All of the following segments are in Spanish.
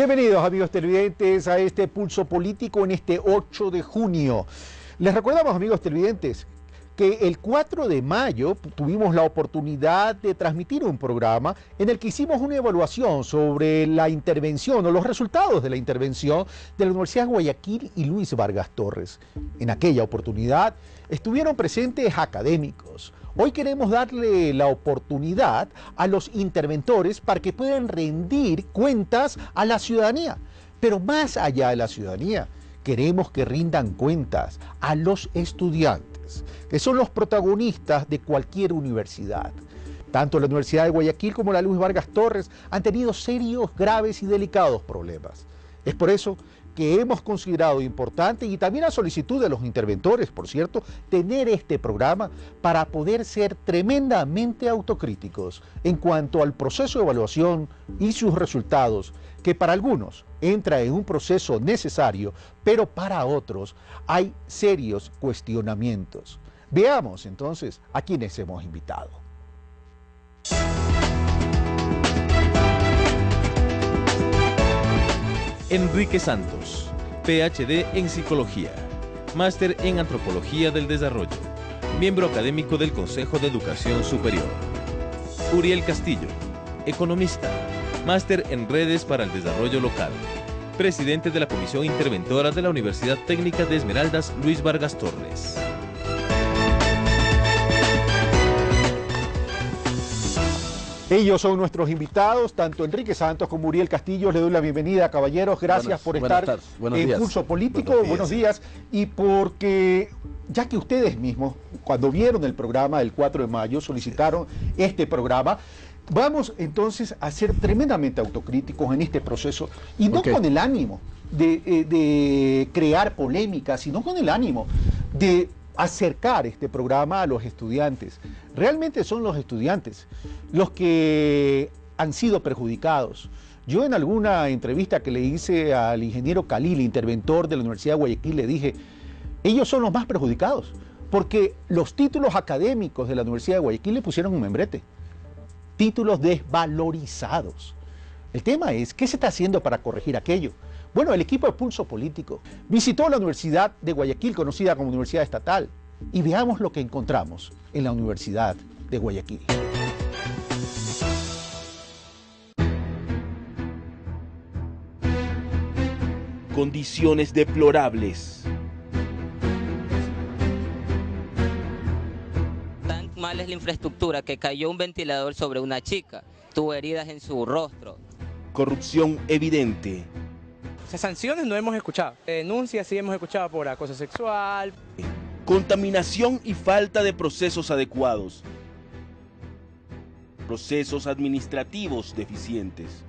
Bienvenidos, amigos televidentes, a este Pulso Político en este 8 de junio. Les recordamos, amigos televidentes, que el 4 de mayo tuvimos la oportunidad de transmitir un programa en el que hicimos una evaluación sobre la intervención o los resultados de la intervención de la Universidad de Guayaquil y Luis Vargas Torres. En aquella oportunidad estuvieron presentes académicos. Hoy queremos darle la oportunidad a los interventores para que puedan rendir cuentas a la ciudadanía. Pero más allá de la ciudadanía, queremos que rindan cuentas a los estudiantes, que son los protagonistas de cualquier universidad. Tanto la Universidad de Guayaquil como la Luis Vargas Torres han tenido serios, graves y delicados problemas. Es por eso que hemos considerado importante, y también a solicitud de los interventores, por cierto, tener este programa para poder ser tremendamente autocríticos en cuanto al proceso de evaluación y sus resultados, que para algunos entra en un proceso necesario, pero para otros hay serios cuestionamientos. Veamos entonces a quienes hemos invitado. Enrique Santos, PhD en Psicología, Máster en Antropología del Desarrollo, miembro académico del Consejo de Educación Superior. Uriel Castillo, economista, Máster en Redes para el Desarrollo Local, presidente de la Comisión Interventora de la Universidad Técnica de Esmeraldas Luis Vargas Torres. Ellos son nuestros invitados, tanto Enrique Santos como Uriel Castillo. Les doy la bienvenida, caballeros. Gracias por estar en Pulso Político. Buenos días. Y porque, ya que ustedes mismos, cuando vieron el programa del 4 de mayo, solicitaron este programa, vamos entonces a ser tremendamente autocríticos en este proceso, y no con el ánimo de crear polémica, sino con el ánimo de acercar este programa a los estudiantes. Realmente son los estudiantes los que han sido perjudicados. Yo en alguna entrevista que le hice al ingeniero Khalil, interventor de la Universidad de Guayaquil, le dije, ellos son los más perjudicados, porque los títulos académicos de la Universidad de Guayaquil le pusieron un membrete. Títulos desvalorizados. El tema es, ¿qué se está haciendo para corregir aquello? Bueno, el equipo de Pulso Político visitó la Universidad de Guayaquil, conocida como Universidad Estatal, y veamos lo que encontramos en la Universidad de Guayaquil. Condiciones deplorables. Tan mal es la infraestructura que cayó un ventilador sobre una chica, tuvo heridas en su rostro. Corrupción evidente. O sea, sanciones no hemos escuchado, denuncias sí hemos escuchado por acoso sexual. Contaminación y falta de procesos adecuados. Procesos administrativos deficientes.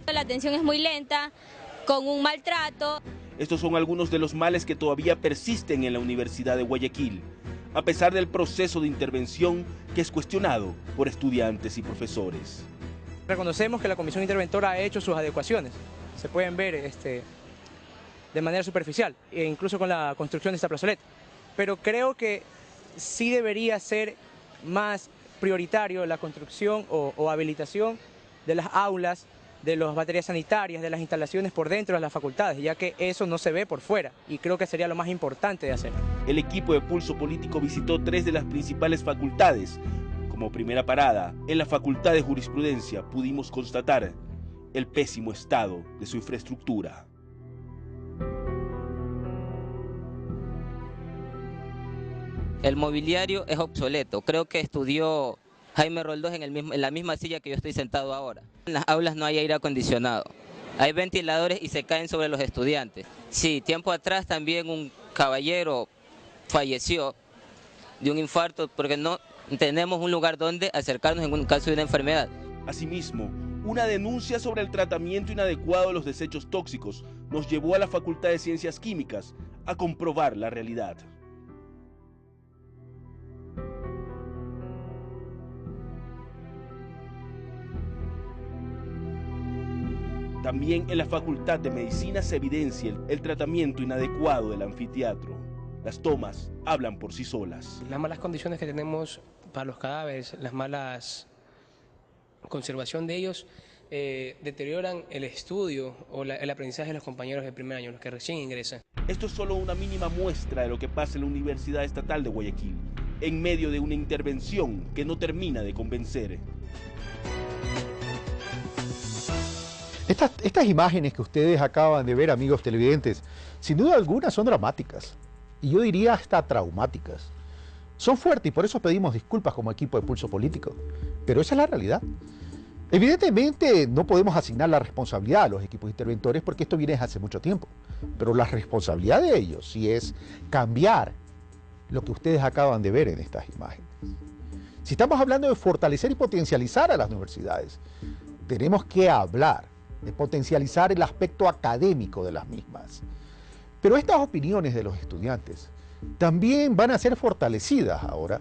La atención es muy lenta, con un maltrato. Estos son algunos de los males que todavía persisten en la Universidad de Guayaquil, a pesar del proceso de intervención que es cuestionado por estudiantes y profesores. Reconocemos que la Comisión Interventora ha hecho sus adecuaciones. Se pueden ver de manera superficial, e incluso con la construcción de esta plazoleta. Pero creo que sí debería ser más prioritario la construcción o habilitación de las aulas, de las baterías sanitarias, de las instalaciones por dentro de las facultades, ya que eso no se ve por fuera, y creo que sería lo más importante de hacer. El equipo de Pulso Político visitó 3 de las principales facultades. Como primera parada, en la Facultad de Jurisprudencia pudimos constatar el pésimo estado de su infraestructura. El mobiliario es obsoleto, creo que estudió Jaime Roldós en la misma silla que yo estoy sentado ahora. En las aulas no hay aire acondicionado, hay ventiladores y se caen sobre los estudiantes. Sí, tiempo atrás también un caballero falleció de un infarto porque no tenemos un lugar donde acercarnos en un caso de una enfermedad. Asimismo, una denuncia sobre el tratamiento inadecuado de los desechos tóxicos nos llevó a la Facultad de Ciencias Químicas a comprobar la realidad. También en la Facultad de Medicina se evidencia el tratamiento inadecuado del anfiteatro. Las tomas hablan por sí solas. Las malas condiciones que tenemos para los cadáveres, las malas conservación de ellos, deterioran el estudio o el aprendizaje de los compañeros de primer año, los que recién ingresan. Esto es solo una mínima muestra de lo que pasa en la Universidad Estatal de Guayaquil, en medio de una intervención que no termina de convencer. Estas imágenes que ustedes acaban de ver, amigos televidentes, sin duda alguna son dramáticas, y yo diría hasta traumáticas. Son fuertes y por eso pedimos disculpas como equipo de Pulso Político, pero esa es la realidad. Evidentemente no podemos asignar la responsabilidad a los equipos interventores porque esto viene desde hace mucho tiempo, pero la responsabilidad de ellos sí es cambiar lo que ustedes acaban de ver en estas imágenes. Si estamos hablando de fortalecer y potencializar a las universidades, tenemos que hablar de potencializar el aspecto académico de las mismas. Pero estas opiniones de los estudiantes también van a ser fortalecidas ahora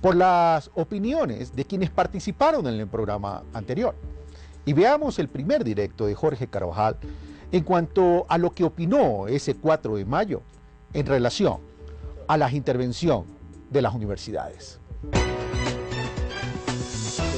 por las opiniones de quienes participaron en el programa anterior. Y veamos el primer directo de Jorge Carvajal en cuanto a lo que opinó ese 4 de mayo en relación a la intervención de las universidades.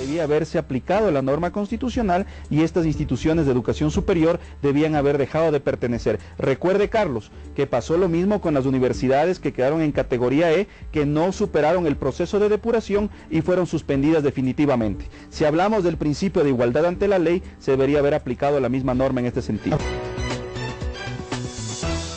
Debía haberse aplicado la norma constitucional y estas instituciones de educación superior debían haber dejado de pertenecer. Recuerde, Carlos, que pasó lo mismo con las universidades que quedaron en categoría E, que no superaron el proceso de depuración y fueron suspendidas definitivamente. Si hablamos del principio de igualdad ante la ley, se debería haber aplicado la misma norma en este sentido.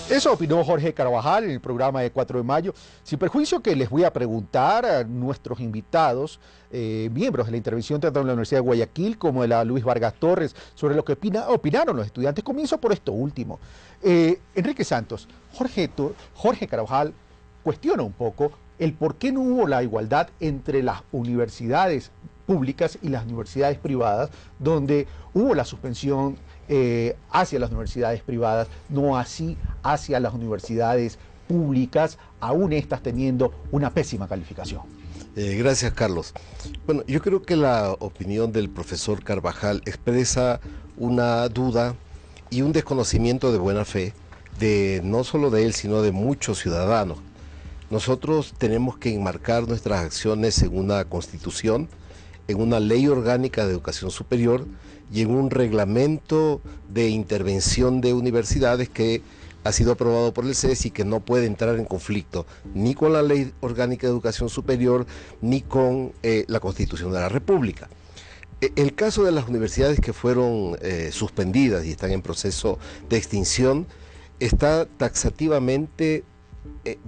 Eso opinó Jorge Carvajal en el programa de 4 de mayo, sin perjuicio que les voy a preguntar a nuestros invitados, miembros de la intervención tanto en la Universidad de Guayaquil como de la Luis Vargas Torres, sobre lo que opinaron los estudiantes. Comienzo por esto último. Enrique Santos, Jorge Carvajal cuestiona un poco el por qué no hubo la igualdad entre las universidades públicas y las universidades privadas, donde hubo la suspensión hacia las universidades privadas, no así hacia las universidades públicas, aún estas teniendo una pésima calificación. Gracias, Carlos. Bueno, yo creo que la opinión del profesor Carvajal expresa una duda y un desconocimiento de buena fe, no solo de él, sino de muchos ciudadanos. Nosotros tenemos que enmarcar nuestras acciones en una constitución, en una ley orgánica de educación superior y en un reglamento de intervención de universidades que ha sido aprobado por el CES y que no puede entrar en conflicto ni con la Ley Orgánica de Educación Superior ni con la Constitución de la República. El caso de las universidades que fueron suspendidas y están en proceso de extinción está taxativamente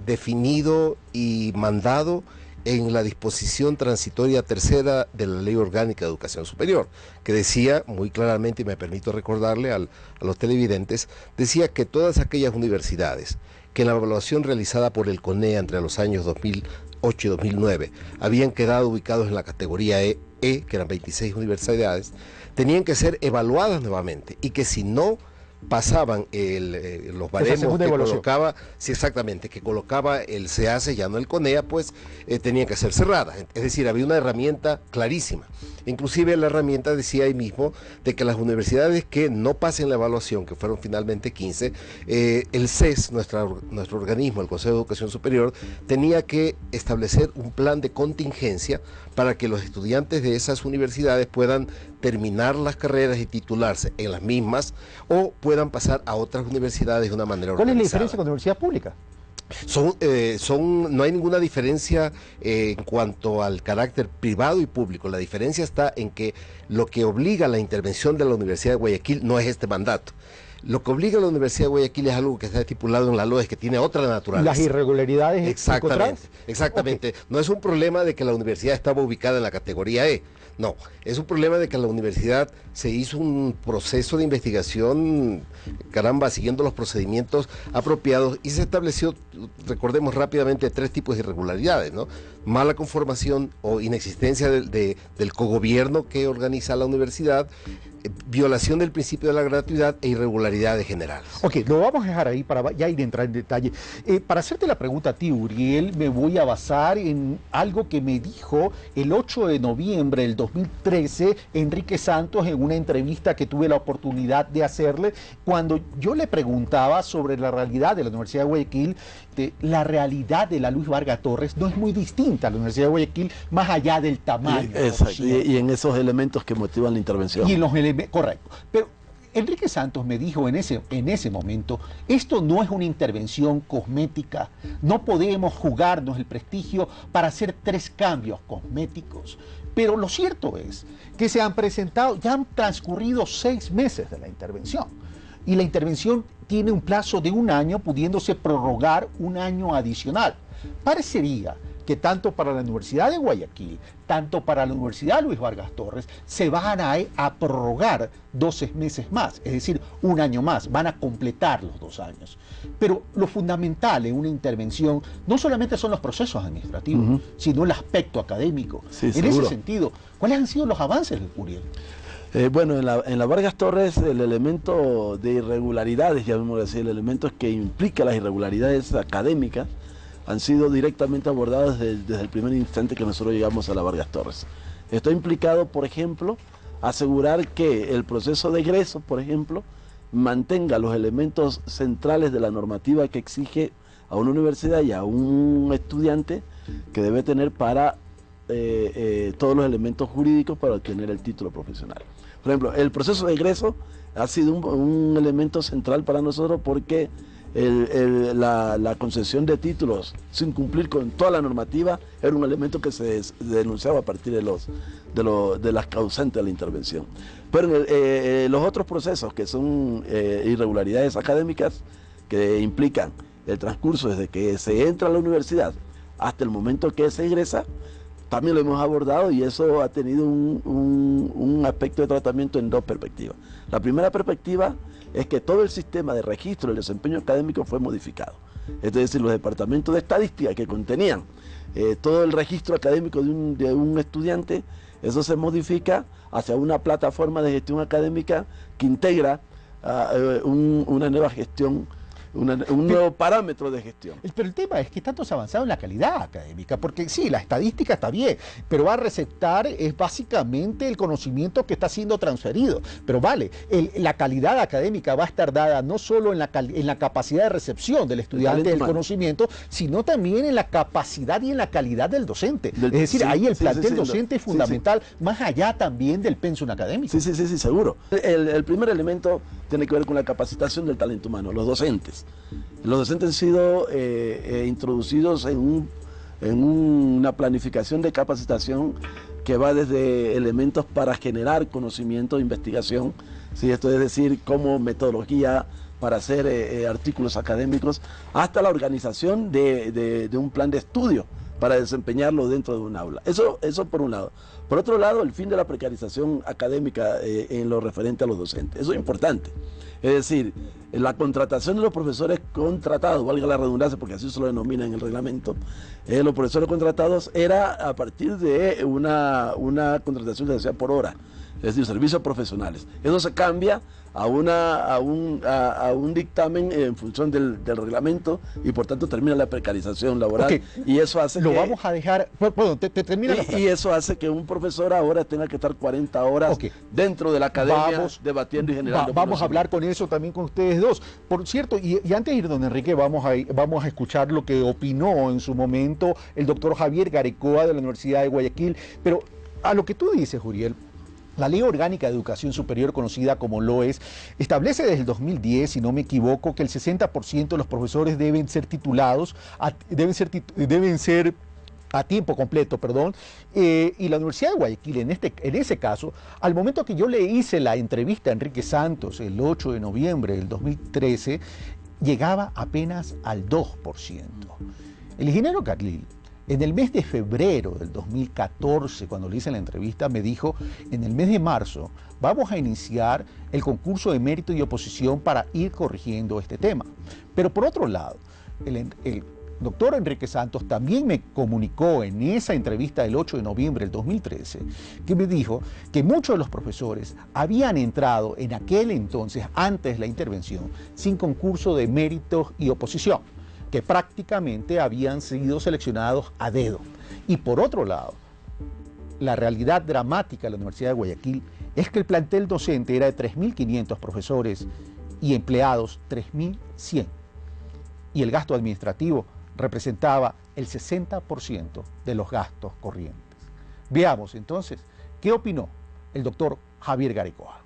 definido y mandado en la disposición transitoria tercera de la Ley Orgánica de Educación Superior, que decía muy claramente, y me permito recordarle a los televidentes, decía que todas aquellas universidades que en la evaluación realizada por el CONEA entre los años 2008 y 2009 habían quedado ubicados en la categoría E, que eran 26 universidades, tenían que ser evaluadas nuevamente y que si no pasaban los baremos que colocaba, sí, exactamente, que colocaba el SEACE, ya no el CONEA, pues tenían que ser cerradas. Es decir, había una herramienta clarísima. Inclusive la herramienta decía ahí mismo de que las universidades que no pasen la evaluación, que fueron finalmente 15, el CES, nuestro organismo, el Consejo de Educación Superior, tenía que establecer un plan de contingencia para que los estudiantes de esas universidades puedan terminar las carreras y titularse en las mismas o puedan pasar a otras universidades de una manera organizada. ¿Cuál es la diferencia con la universidad pública? No hay ninguna diferencia en cuanto al carácter privado y público. La diferencia está en que lo que obliga a la intervención de la Universidad de Guayaquil no es este mandato. Lo que obliga a la Universidad de Guayaquil es algo que está estipulado en la LOES, que tiene otra naturaleza. Las irregularidades. Exactamente. Okay. No es un problema de que la universidad estaba ubicada en la categoría E. No, es un problema de que en la universidad se hizo un proceso de investigación, caramba, siguiendo los procedimientos apropiados y se estableció, recordemos rápidamente, 3 tipos de irregularidades, ¿no? Mala conformación o inexistencia del cogobierno que organiza la universidad, violación del principio de la gratuidad e irregularidades generales. Ok, lo vamos a dejar ahí para ya ir a entrar en detalle. Para hacerte la pregunta a ti, Uriel, me voy a basar en algo que me dijo el 8 de noviembre del 2013 Enrique Santos en una entrevista que tuve la oportunidad de hacerle cuando yo le preguntaba sobre la realidad de la Universidad de Guayaquil realmente la realidad de la Luis Vargas Torres no es muy distinta a la Universidad de Guayaquil, más allá del tamaño. Exacto, y en esos elementos que motivan la intervención. Y en los elementos, correcto. Pero Enrique Santos me dijo en ese momento, esto no es una intervención cosmética, no podemos jugarnos el prestigio para hacer 3 cambios cosméticos. Pero lo cierto es que se han presentado, ya han transcurrido 6 meses de la intervención. Y la intervención tiene un plazo de 1 año, pudiéndose prorrogar 1 año adicional. Parecería que tanto para la Universidad de Guayaquil, tanto para la Universidad Luis Vargas Torres, se van a prorrogar 12 meses más, es decir, 1 año más, van a completar los 2 años. Pero lo fundamental en una intervención no solamente son los procesos administrativos, sino el aspecto académico. Sí, en seguro. ese sentido, ¿cuáles han sido los avances, Uriel? Bueno, en la Vargas Torres el elemento de irregularidades, ya vamos a decir, el elemento que implica las irregularidades académicas, han sido directamente abordados desde el primer instante que nosotros llegamos a la Vargas Torres. Esto ha implicado, por ejemplo, asegurar que el proceso de egreso, por ejemplo, mantenga los elementos centrales de la normativa que exige a una universidad y a un estudiante que debe tener para todos los elementos jurídicos para obtener el título profesional. Por ejemplo, el proceso de egreso ha sido un elemento central para nosotros porque la concesión de títulos sin cumplir con toda la normativa era un elemento que se denunciaba a partir de las causantes de la intervención. Pero los otros procesos que son irregularidades académicas que implican el transcurso desde que se entra a la universidad hasta el momento que se egresa, también lo hemos abordado y eso ha tenido un aspecto de tratamiento en 2 perspectivas. La primera perspectiva es que todo el sistema de registro del desempeño académico fue modificado. Es decir, los departamentos de estadística que contenían todo el registro académico de un estudiante, eso se modifica hacia una plataforma de gestión académica que integra una nueva gestión, un nuevo parámetro de gestión. Pero el tema es que tanto se ha avanzado en la calidad académica, porque sí, la estadística está bien, pero va a receptar es básicamente el conocimiento que está siendo transferido. Pero vale, la calidad académica va a estar dada no solo en la capacidad de recepción del estudiante del conocimiento, sino también en la capacidad y en la calidad del docente. Es decir, ahí el plantel docente es fundamental, más allá también del pensum académico. Sí, seguro. El primer elemento tiene que ver con la capacitación del talento humano, los docentes. Los docentes han sido introducidos en una planificación de capacitación que va desde elementos para generar conocimiento, investigación, ¿sí? Esto es decir, como metodología para hacer artículos académicos, hasta la organización de un plan de estudio para desempeñarlo dentro de un aula. Eso por un lado. Por otro lado, el fin de la precarización académica en lo referente a los docentes. Eso es importante. Es decir, la contratación de los profesores contratados, valga la redundancia porque así se lo denomina en el reglamento, los profesores contratados era a partir de una contratación que se hacía por hora, es decir, servicios profesionales. Eso se cambia a un dictamen en función del reglamento y por tanto termina la precarización laboral. Y eso hace vamos a dejar, bueno, termina la frase. Y eso hace que un profesor ahora tenga que estar 40 horas dentro de la academia debatiendo y generando. Vamos a hablar con eso también con ustedes dos. Por cierto, y antes de ir, don Enrique, vamos a escuchar lo que opinó en su momento el doctor Javier Garecoa de la Universidad de Guayaquil. Pero a lo que tú dices, Uriel, la Ley Orgánica de Educación Superior, conocida como LOES, establece desde el 2010, si no me equivoco, que el 60% de los profesores deben ser titulados, deben ser a tiempo completo, y la Universidad de Guayaquil, en ese caso, al momento que yo le hice la entrevista a Enrique Santos, el 8 de noviembre del 2013, llegaba apenas al 2%. El ingeniero Carlil, en el mes de febrero del 2014, cuando le hice la entrevista, me dijo, en el mes de marzo vamos a iniciar el concurso de mérito y oposición para ir corrigiendo este tema. Pero por otro lado, el doctor Enrique Santos también me comunicó en esa entrevista del 8 de noviembre del 2013, que me dijo que muchos de los profesores habían entrado en aquel entonces, antes de la intervención, sin concurso de méritos y oposición, que prácticamente habían sido seleccionados a dedo. Y por otro lado, la realidad dramática de la Universidad de Guayaquil es que el plantel docente era de 3.500 profesores y empleados 3.100. y el gasto administrativo representaba el 60% de los gastos corrientes. Veamos entonces qué opinó el doctor Javier Garicoa.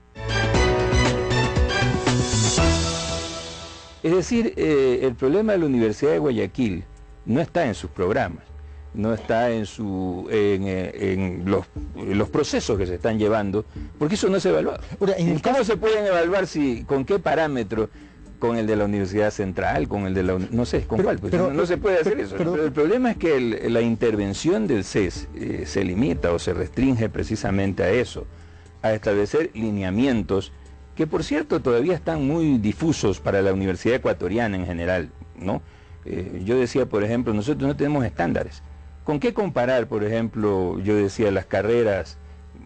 Es decir, el problema de la Universidad de Guayaquil no está en sus programas, no está en los procesos que se están llevando, porque eso no se evalúa. ¿Cómo se pueden evaluar con qué parámetro? Con el de la Universidad Central, con el de la... no sé, ¿con cuál? Pues no se puede hacer eso. Pero el problema es que la intervención del CES se limita o se restringe precisamente a eso, a establecer lineamientos que, por cierto, todavía están muy difusos para la Universidad Ecuatoriana en general, ¿no? Yo decía, por ejemplo, nosotros no tenemos estándares. ¿Con qué comparar, por ejemplo, yo decía, las carreras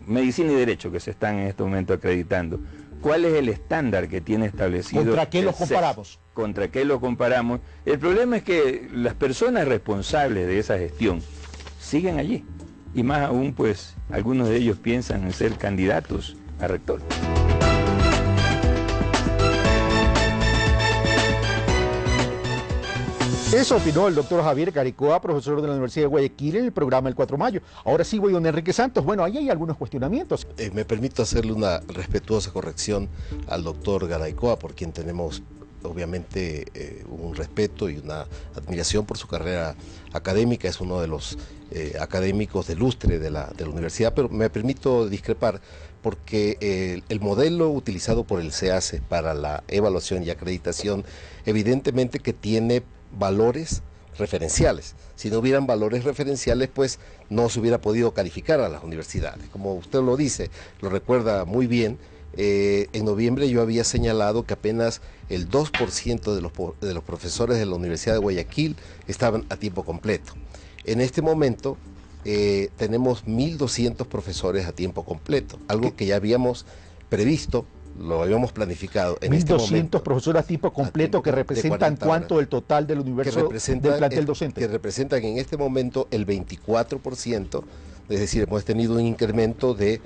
Medicina y Derecho que se están en este momento acreditando? ¿Cuál es el estándar que tiene establecido? ¿Contra qué los comparamos? ¿Contra qué lo comparamos? El problema es que las personas responsables de esa gestión siguen allí. Y más aún, pues, algunos de ellos piensan en ser candidatos a rector. Eso opinó el doctor Javier Garicoa, profesor de la Universidad de Guayaquil, en el programa El 4 de mayo. Ahora sí voy don Enrique Santos. Bueno, ahí hay algunos cuestionamientos. Me permito hacerle una respetuosa corrección al doctor Garicoa, por quien tenemos obviamente un respeto y una admiración por su carrera académica. Es uno de los académicos de lustre de la universidad, pero me permito discrepar porque el modelo utilizado por el SEACE para la evaluación y acreditación evidentemente que tiene valores referenciales. Si no hubieran valores referenciales, pues no se hubiera podido calificar a las universidades. Como usted lo dice, lo recuerda muy bien, en noviembre yo había señalado que apenas el 2% de los profesores de la Universidad de Guayaquil estaban a tiempo completo. En este momento tenemos 1.200 profesores a tiempo completo, algo que ya habíamos previsto, lo habíamos planificado. En 1.200 profesores a tiempo completo que representan cuánto del total del universo del plantel docente. Que representan en este momento el 24%, es decir, hemos tenido un incremento de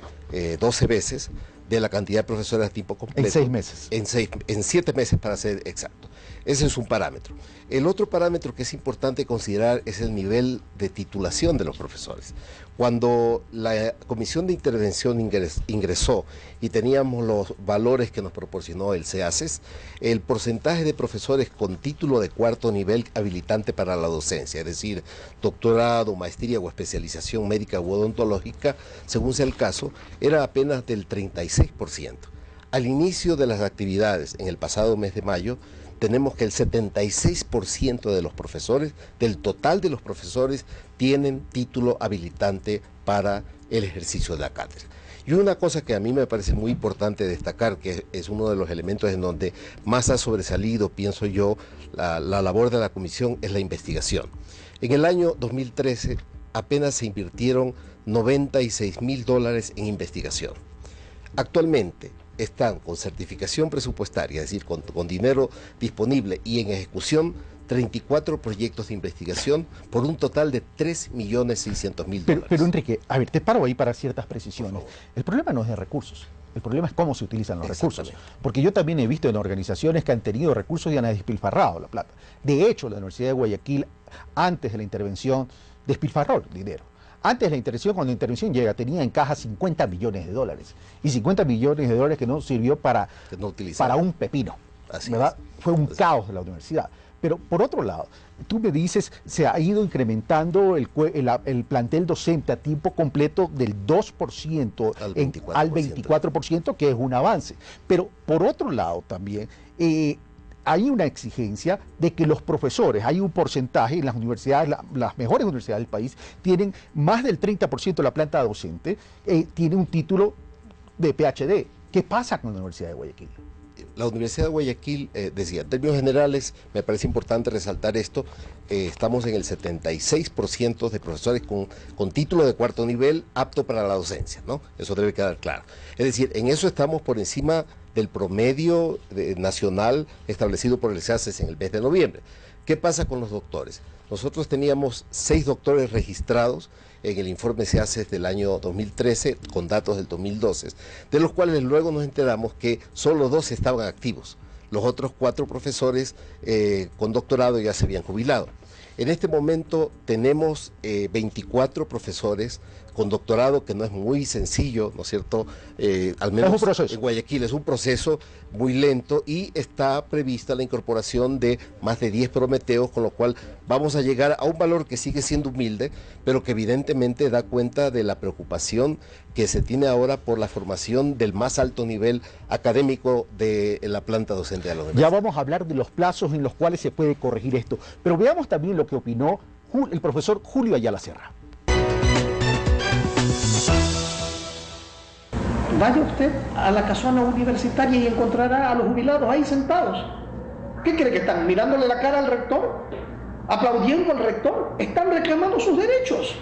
12 veces de la cantidad de profesores a tiempo completo. En 6 meses. En 7 meses para ser exacto. Ese es un parámetro. El otro parámetro que es importante considerar es el nivel de titulación de los profesores. Cuando la Comisión de Intervención ingresó y teníamos los valores que nos proporcionó el SEACES, el porcentaje de profesores con título de 4º nivel habilitante para la docencia, es decir, doctorado, maestría o especialización médica u odontológica, según sea el caso, era apenas del 36%. Al inicio de las actividades, en el pasado mes de mayo, tenemos que el 76% de los profesores, del total de los profesores, tienen título habilitante para el ejercicio de la cátedra. Y una cosa que a mí me parece muy importante destacar, que es uno de los elementos en donde más ha sobresalido, pienso yo, la labor de la comisión, es la investigación. En el año 2013 apenas se invirtieron $96.000 en investigación. Actualmente están con certificación presupuestaria, es decir, con dinero disponible y en ejecución, 34 proyectos de investigación por un total de $3.600.000. Pero Enrique, a ver, te paro ahí para ciertas precisiones. El problema no es de recursos, el problema es cómo se utilizan los recursos. Porque yo también he visto en organizaciones que han tenido recursos y han despilfarrado la plata. De hecho, la Universidad de Guayaquil, antes de la intervención, despilfarró dinero. Antes de la intervención, cuando la intervención llega, tenía en caja $50 millones. Y $50 millones que no sirvió para un pepino. ¿Verdad? Fue un caos de la universidad. Pero por otro lado, tú me dices, se ha ido incrementando el plantel docente a tiempo completo del 2% al 24%, que es un avance. Pero por otro lado también, hay una exigencia de que los profesores, hay un porcentaje en las universidades, las mejores universidades del país, tienen más del 30% de la planta docente, tiene un título de PhD. ¿Qué pasa con la Universidad de Guayaquil? La Universidad de Guayaquil, decía, en términos generales, me parece importante resaltar esto, estamos en el 76% de profesores con título de 4º nivel apto para la docencia, ¿no? Eso debe quedar claro. Es decir, en eso estamos por encima del promedio nacional establecido por el SEACES en el mes de noviembre. ¿Qué pasa con los doctores? Nosotros teníamos 6 doctores registrados en el informe SEACES del año 2013 con datos del 2012, de los cuales luego nos enteramos que solo 2 estaban activos. los otros 4 profesores con doctorado ya se habían jubilado. En este momento tenemos 24 profesores con doctorado, que no es muy sencillo, ¿no es cierto? Al menos en Guayaquil es un proceso muy lento, y está prevista la incorporación de más de 10 prometeos, con lo cual vamos a llegar a un valor que sigue siendo humilde, pero que evidentemente da cuenta de la preocupación que se tiene ahora por la formación del más alto nivel académico de la planta docente de la universidad. Ya vamos a hablar de los plazos en los cuales se puede corregir esto, pero veamos también lo que opinó el profesor Julio Ayala Serra. Vaya usted a la casona universitaria y encontrará a los jubilados ahí sentados. ¿Qué cree que están mirándole la cara al rector? ¿Aplaudiendo al rector? Están reclamando sus derechos.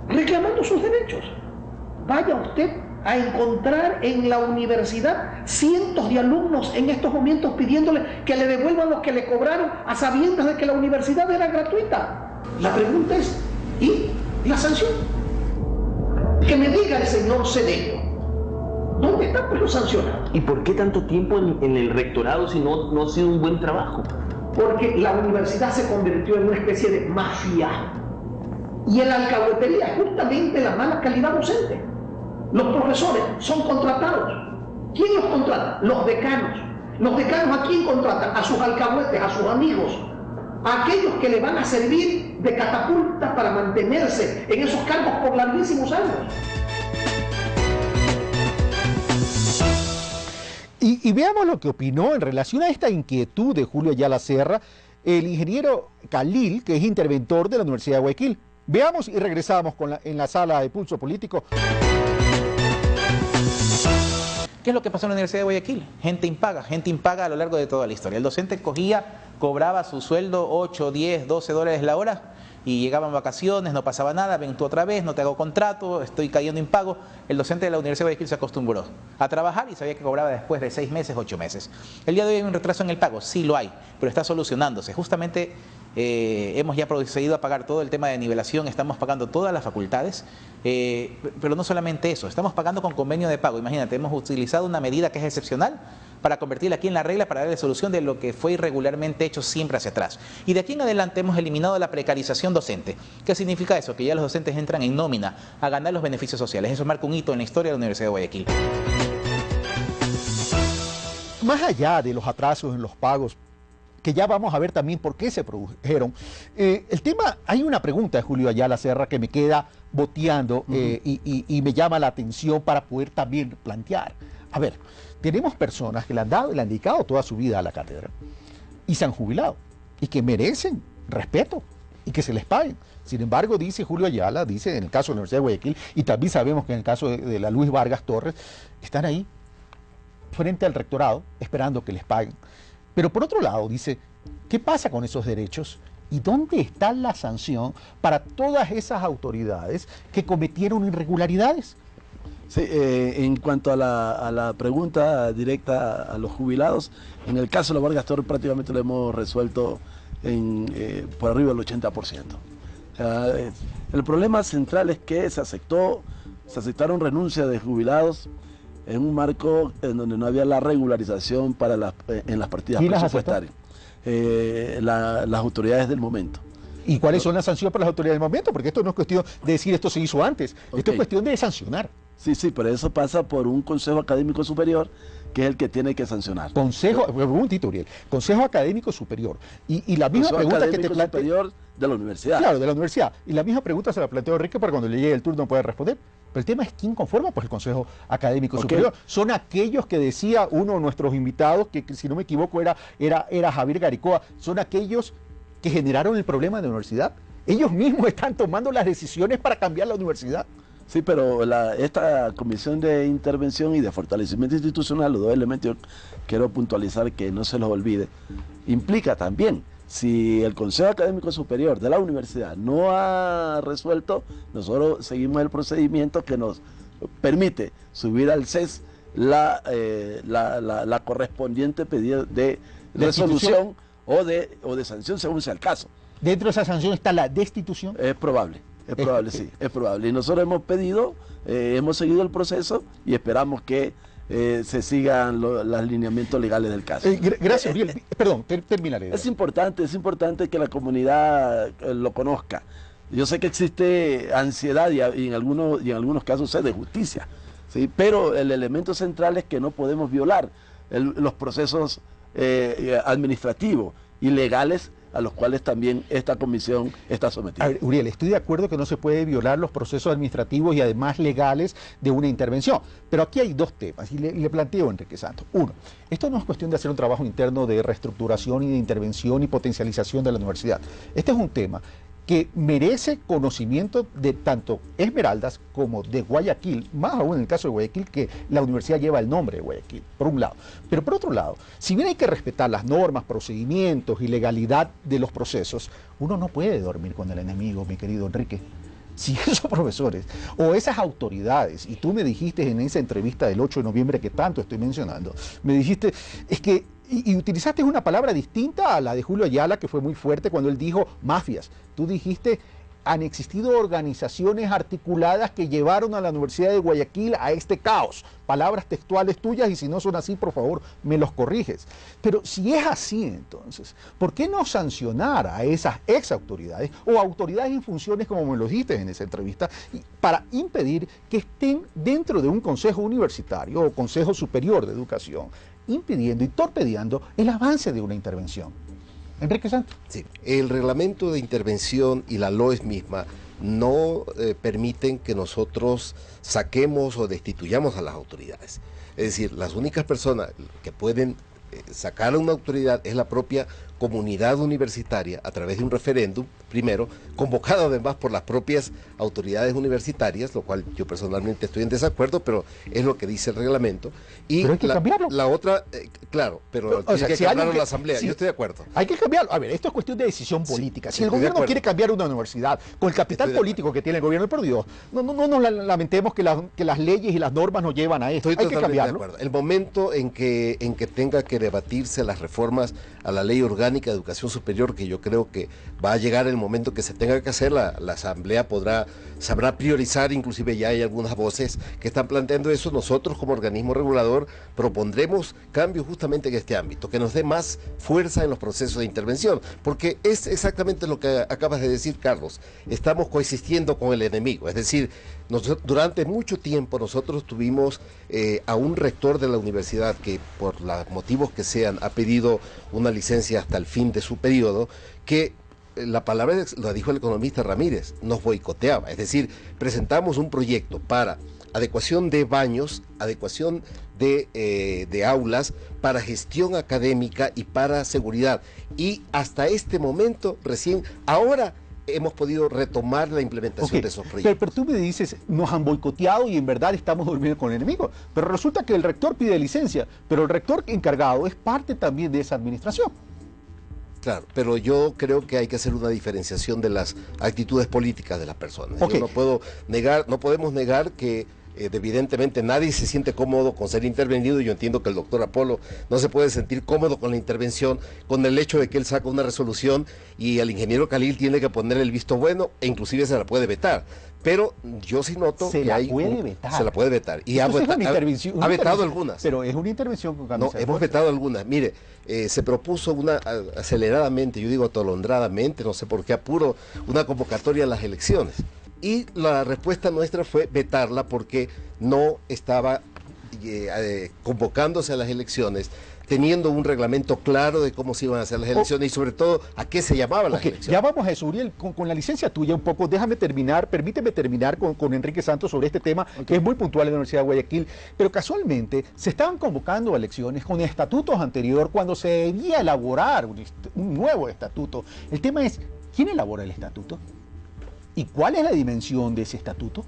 Reclamando sus derechos. Vaya usted a encontrar en la universidad cientos de alumnos en estos momentos pidiéndole que le devuelvan los que le cobraron a sabiendas de que la universidad era gratuita. La pregunta es, ¿y la sanción? Que me diga el señor Cedeño, ¿dónde están pues los sancionados? ¿Y por qué tanto tiempo en el rectorado si no ha sido un buen trabajo? Porque la universidad se convirtió en una especie de mafia. Y en la alcahuetería es justamente la mala calidad docente. Los profesores son contratados. ¿Quién los contrata? Los decanos. ¿Los decanos a quién contratan? A sus alcahuetes, a sus amigos, a aquellos que le van a servir de catapulta para mantenerse en esos cargos por larguísimos años. Y veamos lo que opinó en relación a esta inquietud de Julio Ayala Serra el ingeniero Khalil, que es interventor de la Universidad de Guayaquil. Veamos y regresamos en la sala de Pulso Político. ¿Qué es lo que pasó en la Universidad de Guayaquil? Gente impaga a lo largo de toda la historia. El docente cobraba su sueldo 8, 10, 12 dólares la hora, y llegaban vacaciones, no pasaba nada, ven tú otra vez, no te hago contrato, estoy cayendo impago. El docente de la Universidad de Guayaquil se acostumbró a trabajar y sabía que cobraba después de 6 meses, 8 meses. El día de hoy hay un retraso en el pago, sí lo hay, pero está solucionándose. Justamente hemos ya procedido a pagar todo el tema de nivelación, estamos pagando todas las facultades, pero no solamente eso, estamos pagando con convenio de pago. Imagínate, hemos utilizado una medida que es excepcional para convertirla aquí en la regla, para darle solución de lo que fue irregularmente hecho siempre hacia atrás. Y de aquí en adelante hemos eliminado la precarización docente. ¿Qué significa eso? Que ya los docentes entran en nómina a ganar los beneficios sociales. Eso marca un hito en la historia de la Universidad de Guayaquil. Más allá de los atrasos en los pagos, que ya vamos a ver también por qué se produjeron, el tema, hay una pregunta de Julio Ayala Serra que me queda boteando y me llama la atención para poder también plantear. A ver, tenemos personas que le han dado y le han dedicado toda su vida a la cátedra y se han jubilado y que merecen respeto y que se les paguen. Sin embargo, dice Julio Ayala, dice en el caso de la Universidad de Guayaquil, y también sabemos que en el caso de la Luis Vargas Torres, están ahí frente al rectorado esperando que les paguen. Pero por otro lado, dice, ¿qué pasa con esos derechos? ¿Y dónde está la sanción para todas esas autoridades que cometieron irregularidades? Sí, en cuanto a la pregunta directa a los jubilados, en el caso de la Vargas Torres prácticamente lo hemos resuelto por arriba del 80%. El problema central es que se aceptaron renuncias de jubilados en un marco en donde no había la regularización en las partidas presupuestarias. Las autoridades del momento. ¿Y cuáles son las sanciones para las autoridades del momento? Porque esto no es cuestión de decir esto se hizo antes, esto es cuestión de sancionar. Sí, pero eso pasa por un Consejo Académico Superior, que es el que tiene que sancionar. Consejo Académico Superior. Y la misma pregunta que te planteé... Superior de la universidad. Claro, de la universidad. Y la misma pregunta se la planteó Enrique para cuando le llegue el turno pueda responder. Pero el tema es quién conforma pues el Consejo Académico Superior. Son aquellos que decía uno de nuestros invitados, que si no me equivoco era Javier Garicoa, son aquellos que generaron el problema de la universidad. Ellos mismos están tomando las decisiones para cambiar la universidad. Sí, pero esta comisión de intervención y de fortalecimiento institucional, los dos elementos, quiero puntualizar que no se los olvide, implica también, si el Consejo Académico Superior de la universidad no ha resuelto, nosotros seguimos el procedimiento que nos permite subir al CES la correspondiente pedido de resolución o de sanción según sea el caso. ¿Dentro de esa sanción está la destitución? Es probable. Es probable, sí, es probable. Y nosotros hemos pedido, hemos seguido el proceso y esperamos que se sigan los lineamientos legales del caso. Gracias, Uriel. Perdón, terminaré. Es importante que la comunidad lo conozca. Yo sé que existe ansiedad y en algunos casos sed de justicia, ¿sí? Pero el elemento central es que no podemos violar los procesos administrativos y legales a los cuales también esta comisión está sometida. A ver, Uriel, estoy de acuerdo que no se puede violar los procesos administrativos y además legales de una intervención, pero aquí hay dos temas y le planteo a Enrique Santos. Uno, esto no es cuestión de hacer un trabajo interno de reestructuración y de intervención y potencialización de la universidad. Este es un tema que merece conocimiento de tanto Esmeraldas como de Guayaquil, más aún en el caso de Guayaquil, que la universidad lleva el nombre de Guayaquil, por un lado. Pero por otro lado, si bien hay que respetar las normas, procedimientos y legalidad de los procesos, uno no puede dormir con el enemigo, mi querido Enrique. Si esos profesores o esas autoridades, y tú me dijiste en esa entrevista del 8 de noviembre que tanto estoy mencionando, me dijiste, es que y utilizaste una palabra distinta a la de Julio Ayala, que fue muy fuerte cuando él dijo mafias. Tú dijiste, han existido organizaciones articuladas que llevaron a la Universidad de Guayaquil a este caos. Palabras textuales tuyas, y si no son así, por favor, me los corriges. Pero si es así, entonces, ¿por qué no sancionar a esas ex autoridades o autoridades en funciones, como me lo dijiste en esa entrevista, para impedir que estén dentro de un consejo universitario o consejo superior de educación, impidiendo y torpedeando el avance de una intervención? Enrique Santos. Sí, el reglamento de intervención y la LOES misma no permiten que nosotros saquemos o destituyamos a las autoridades. Es decir, las únicas personas que pueden sacar a una autoridad es la propia comunidad universitaria a través de un referéndum, primero, convocado además por las propias autoridades universitarias, lo cual yo personalmente estoy en desacuerdo, pero es lo que dice el reglamento. Y pero hay que cambiarlo. La otra, claro, pero tiene que cambiarlo la asamblea, yo estoy de acuerdo. Hay que cambiarlo. A ver, esto es cuestión de decisión política. Si el gobierno quiere cambiar una universidad, con el capital político que tiene el gobierno, por Dios, no nos lamentemos que las leyes y las normas nos llevan a esto. Hay que cambiarlo. De acuerdo. El momento en que tenga que debatirse las reformas a la ley orgánica de educación superior, que yo creo que va a llegar el momento que se tenga que hacer, la asamblea sabrá priorizar, inclusive ya hay algunas voces que están planteando eso. Nosotros como organismo regulador propondremos cambios justamente en este ámbito, que nos dé más fuerza en los procesos de intervención, porque es exactamente lo que acabas de decir, Carlos. Estamos coexistiendo con el enemigo, es decir, durante mucho tiempo nosotros tuvimos a un rector de la universidad que por los motivos que sean ha pedido una licencia hasta el fin de su periodo, que la palabra la dijo el economista Ramírez, nos boicoteaba. Es decir, presentamos un proyecto para adecuación de baños, adecuación de aulas, para gestión académica y para seguridad. Y hasta este momento, recién ahora, hemos podido retomar la implementación de esos proyectos. Pero tú me dices, nos han boicoteado y en verdad estamos durmiendo con el enemigo. Pero resulta que el rector pide licencia, pero el rector encargado es parte también de esa administración. Claro, pero yo creo que hay que hacer una diferenciación de las actitudes políticas de las personas. Yo no podemos negar que evidentemente nadie se siente cómodo con ser intervenido. Yo entiendo que el doctor Apolo no se puede sentir cómodo con la intervención, con el hecho de que él saca una resolución y el ingeniero Khalil tiene que poner el visto bueno e inclusive se la puede vetar. Pero yo sí noto que se la puede vetar. Y ha vetado algunas. Pero es una intervención con camisa. No, hemos vetado algunas. Mire, se propuso aceleradamente, yo digo atolondradamente, no sé por qué apuro, una convocatoria a las elecciones. Y la respuesta nuestra fue vetarla porque no estaba convocándose a las elecciones, teniendo un reglamento claro de cómo se iban a hacer las elecciones y sobre todo a qué se llamaban las elecciones. Ya vamos a eso, Uriel, con la licencia tuya un poco, permíteme terminar con Enrique Santos sobre este tema, que es muy puntual en la Universidad de Guayaquil, pero casualmente se estaban convocando a elecciones con estatutos anterior cuando se debía elaborar un nuevo estatuto. El tema es, ¿quién elabora el estatuto? ¿Y cuál es la dimensión de ese estatuto?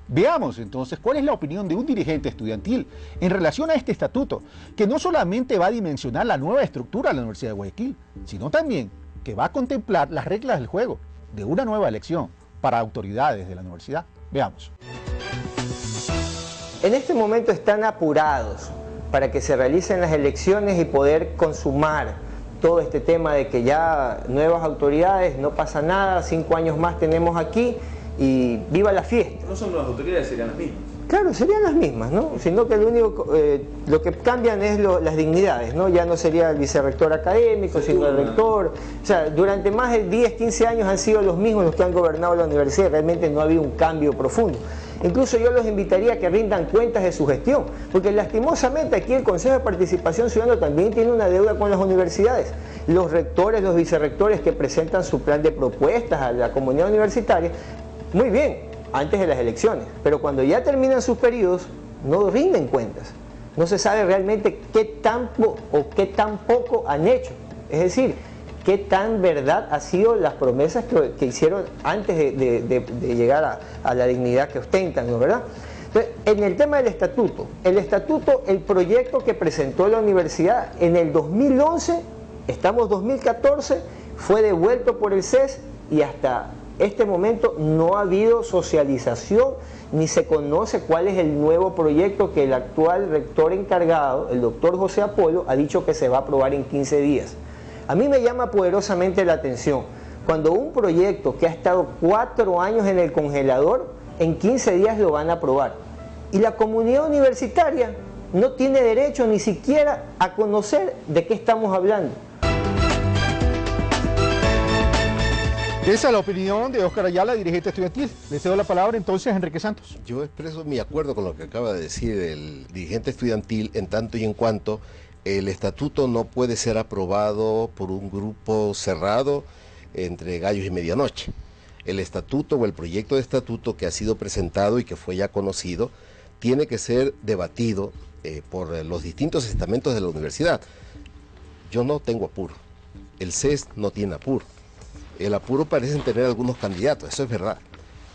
Veamos entonces cuál es la opinión de un dirigente estudiantil en relación a este estatuto, que no solamente va a dimensionar la nueva estructura de la Universidad de Guayaquil, sino también que va a contemplar las reglas del juego de una nueva elección para autoridades de la universidad. Veamos. En este momento están apurados para que se realicen las elecciones y poder consumar todo este tema de que ya nuevas autoridades, no pasa nada, 5 años más tenemos aquí y viva la fiesta. No son nuevas autoridades, serían las mismas. Claro, serían las mismas, ¿no? Sino que lo que cambian es las dignidades, ¿no? Ya no sería el vicerrector académico, sino el rector. O sea, durante más de 10, 15 años han sido los mismos los que han gobernado la universidad, realmente no ha habido un cambio profundo. Incluso yo los invitaría a que rindan cuentas de su gestión, porque lastimosamente aquí el Consejo de Participación Ciudadana también tiene una deuda con las universidades. Los rectores, los vicerrectores que presentan su plan de propuestas a la comunidad universitaria, muy bien, antes de las elecciones, pero cuando ya terminan sus periodos, no rinden cuentas. No se sabe realmente qué tan poco han hecho. Es decir, qué tan verdad han sido las promesas que hicieron antes de llegar a la dignidad que ostentan, ¿no? ¿Verdad? Entonces, en el tema del estatuto, el proyecto que presentó la universidad en el 2011, estamos 2014, fue devuelto por el CES y hasta este momento no ha habido socialización ni se conoce cuál es el nuevo proyecto que el actual rector encargado, el doctor José Apolo, ha dicho que se va a aprobar en 15 días. A mí me llama poderosamente la atención cuando un proyecto que ha estado 4 años en el congelador, en 15 días lo van a aprobar. Y la comunidad universitaria no tiene derecho ni siquiera a conocer de qué estamos hablando. Esa es la opinión de Óscar Ayala, dirigente estudiantil. Le cedo la palabra entonces a Enrique Santos. Yo expreso mi acuerdo con lo que acaba de decir el dirigente estudiantil en tanto y en cuanto el estatuto no puede ser aprobado por un grupo cerrado entre gallos y medianoche. El estatuto o el proyecto de estatuto que ha sido presentado y que fue ya conocido tiene que ser debatido por los distintos estamentos de la universidad. Yo no tengo apuro, el CES no tiene apuro. El apuro parecen tener algunos candidatos, eso es verdad,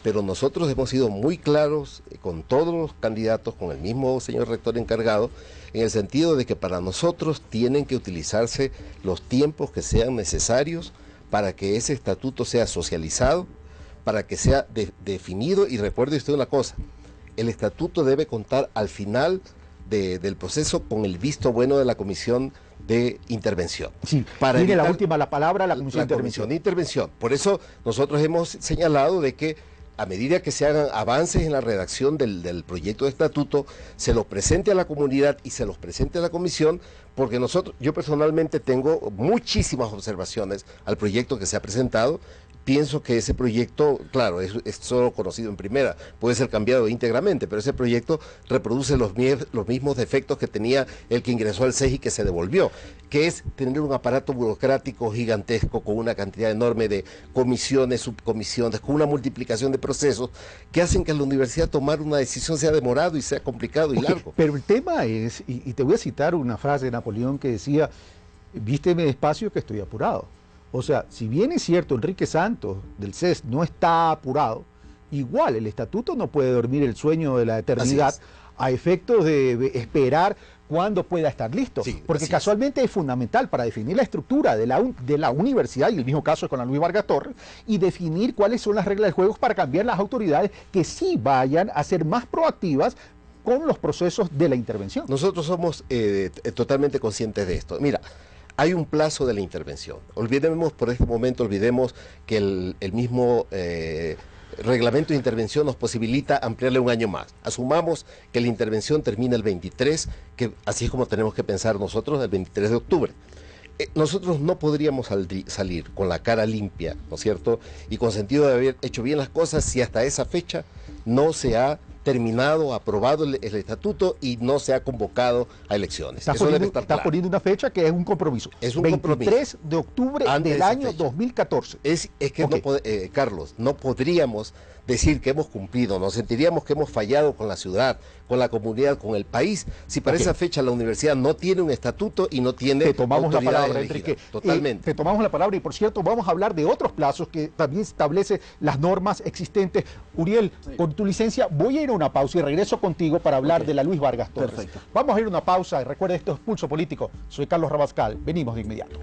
pero nosotros hemos sido muy claros con todos los candidatos, con el mismo señor rector encargado, en el sentido de que para nosotros tienen que utilizarse los tiempos que sean necesarios para que ese estatuto sea socializado, para que sea definido, y recuerde usted una cosa, el estatuto debe contar al final del proceso con el visto bueno de la comisión de intervención. Sí, tiene la última la palabra la comisión de intervención. Por eso nosotros hemos señalado de que a medida que se hagan avances en la redacción del proyecto de estatuto, se los presente a la comunidad y se los presente a la comisión, porque yo personalmente tengo muchísimas observaciones al proyecto que se ha presentado. Pienso que ese proyecto, claro, es solo conocido en primera, puede ser cambiado íntegramente, pero ese proyecto reproduce los mismos defectos que tenía el que ingresó al CES y que se devolvió, que es tener un aparato burocrático gigantesco con una cantidad enorme de comisiones, subcomisiones, con una multiplicación de procesos que hacen que la universidad tomar una decisión sea demorado y sea complicado y largo. Pero el tema es, y te voy a citar una frase de Napoleón que decía, vísteme despacio que estoy apurado. O sea, si bien es cierto, Enrique Santos del CES no está apurado, igual el estatuto no puede dormir el sueño de la eternidad a efectos de esperar cuándo pueda estar listo. Sí, porque casualmente es fundamental para definir la estructura de la universidad, y el mismo caso es con la Luis Vargas Torres, y definir cuáles son las reglas de juego para cambiar las autoridades que sí vayan a ser más proactivas con los procesos de la intervención. Nosotros somos totalmente conscientes de esto. Mira, hay un plazo de la intervención. Olvidemos por este momento, que el mismo reglamento de intervención nos posibilita ampliarle un año más. Asumamos que la intervención termina el 23, que así es como tenemos que pensar nosotros, el 23 de octubre. Nosotros no podríamos salir con la cara limpia, ¿no es cierto? Y con sentido de haber hecho bien las cosas si hasta esa fecha no se ha terminado, aprobado el estatuto y no se ha convocado a elecciones. Estás poniendo una fecha que es un compromiso. Es un 23 de octubre del año 2014. Es que Carlos, no podríamos decir que hemos cumplido, nos sentiríamos que hemos fallado con la ciudad, con la comunidad, con el país, si para esa fecha la universidad no tiene un estatuto y no tiene autoridad. Te tomamos la palabra, Enrique. Totalmente. Te tomamos la palabra y, por cierto, vamos a hablar de otros plazos que también establece las normas existentes. Uriel, con tu licencia, voy a ir a una pausa y regreso contigo para hablar de la Luis Vargas Torres. Perfecto. Vamos a ir a una pausa y recuerda, esto es Pulso Político. Soy Carlos Rabascal. Venimos de inmediato.